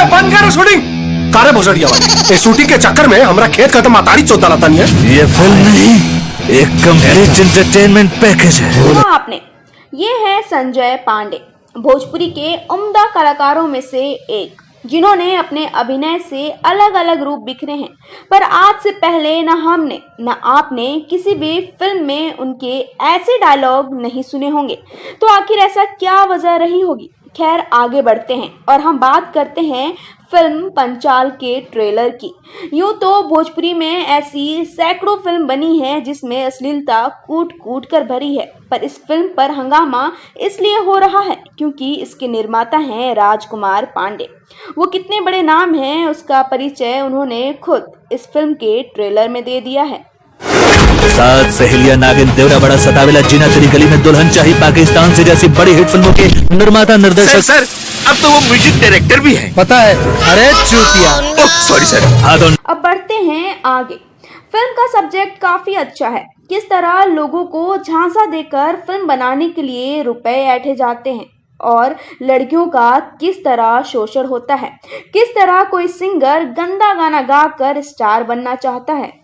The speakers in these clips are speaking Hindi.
बंद करो शूटिंग। कारे भोसड़िया वाली शूटिंग के चक्कर में हमारा खेत खत्म मातारी चौथा लाता नहीं है। ये फिल्म नहीं, एक कंप्लीट एंटरटेनमेंट पैकेज है। आपने ये है संजय पांडे, भोजपुरी के उम्दा कलाकारों में से एक, जिन्होंने अपने अभिनय से अलग अलग रूप बिखरे हैं। पर आज से पहले न हमने न आपने किसी भी फिल्म में उनके ऐसे डायलॉग नहीं सुने होंगे। तो आखिर ऐसा क्या वजह रही होगी? खैर, आगे बढ़ते हैं और हम बात करते हैं फिल्म पंचाल के ट्रेलर की। यूँ तो भोजपुरी में ऐसी सैकड़ों फिल्म बनी है जिसमें अश्लीलता कूट कूट कर भरी है, पर इस फिल्म पर हंगामा इसलिए हो रहा है क्योंकि इसके निर्माता हैं राजकुमार पांडे। वो कितने बड़े नाम हैं उसका परिचय उन्होंने खुद इस फिल्म के ट्रेलर में दे दिया है। सात सहेलियां, नागिन, देवरा, बड़ा सतावेला, जीना तेरी गली में, दुल्हन चाहिए पाकिस्तान से जैसी बड़ी हिट फिल्मों के निर्माता निर्देशक। सर अब तो वो म्यूजिक डायरेक्टर भी है। पता है। अरे चूतिया। Sorry sir. अब बढ़ते हैं आगे। फिल्म का सब्जेक्ट काफी अच्छा है। किस तरह लोगों को झांसा देकर फिल्म बनाने के लिए रुपए ऐंठे जाते हैं और लड़कियों का किस तरह शोषण होता है, किस तरह कोई सिंगर गंदा गाना गाकर स्टार बनना चाहता है।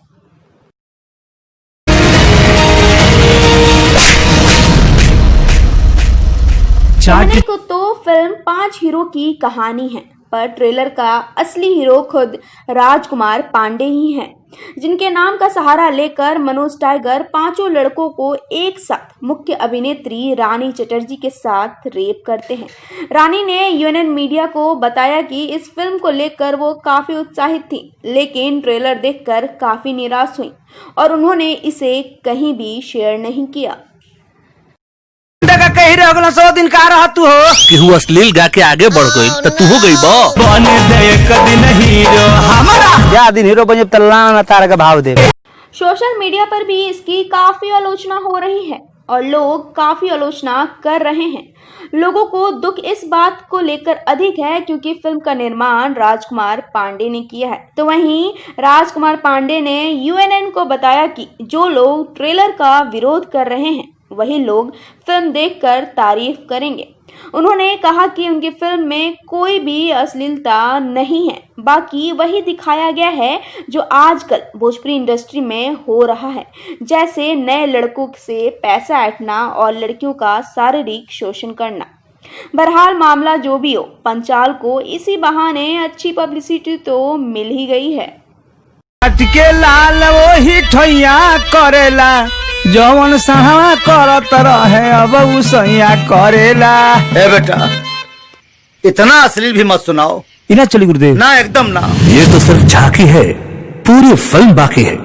कहने को तो फिल्म 5 हीरो की कहानी है, पर ट्रेलर का असली हीरो खुद राजकुमार पांडे ही हैं, जिनके नाम का सहारा लेकर मनोज टाइगर 5 लड़कों को एक साथ मुख्य अभिनेत्री रानी चटर्जी के साथ रेप करते हैं। रानी ने यूएनएन मीडिया को बताया कि इस फिल्म को लेकर वो काफी उत्साहित थी, लेकिन ट्रेलर देखकर काफी निराश हुई और उन्होंने इसे कहीं भी शेयर नहीं किया। कहीं रह गला 100 दिन का रहा तू हो कि हूँ अश्लील गा के आगे बढ़ गई तो तू हो गई बने दे एक दिन हीरो हमारा या दिन हीरो बने तल्ला तारा का भाव दे। सोशल मीडिया पर भी इसकी काफी आलोचना हो रही है और लोग काफी आलोचना कर रहे हैं। लोगों को दुख इस बात को लेकर अधिक है क्योंकि फिल्म का निर्माण राजकुमार पांडे ने किया है। तो वहीं राजकुमार पांडे ने यूएनएन को बताया कि जो लोग ट्रेलर का विरोध कर रहे हैं वही लोग फिल्म देखकर तारीफ करेंगे। उन्होंने कहा कि उनकी फिल्म में कोई भी अश्लीलता नहीं है, बाकी वही दिखाया गया है जो आजकल भोजपुरी इंडस्ट्री में हो रहा है, जैसे नए लड़कों से पैसा ऐंठना और लड़कियों का शारीरिक शोषण करना। बहरहाल मामला जो भी हो, पंचाल को इसी बहाने अच्छी पब्लिसिटी तो मिल ही गई है। के लाल वही ठैया करेला जवन सहावा करत रहे अब उसैया करेला। ए बेटा, इतना अश्लील भी मत सुनाओ। इना चली गुरुदेव। ना, एकदम ना। ये तो सिर्फ झांकी है, पूरी फिल्म बाकी है।